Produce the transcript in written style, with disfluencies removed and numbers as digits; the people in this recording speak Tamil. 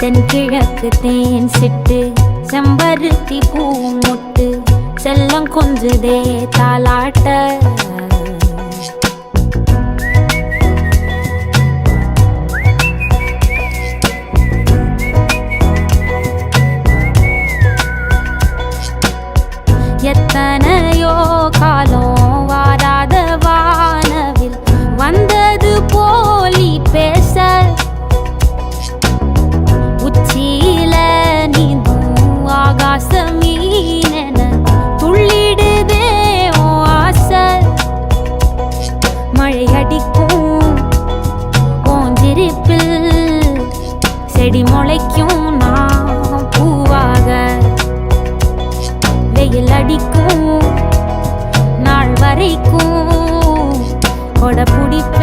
தென்கிழக்கு தேன் சிட்டு செம்பருத்தி பூ முட்டு செல்லம் கொஞ்சுதே தாலாட்ட எத்தனையோ காலம் வாராத வானவில் வந்தது போலி பேச உச்சியில நீந்தும் ஆகாச மீனென துள்ளிடுதே ஆசை மழை அடிக்கும் ஓஞ்சிருப்பில் செடி முளைக்கும் நான் பூவாக வெயில் அடிக்கும் நாள் வரைக்கும் கொடை பிடிப்ப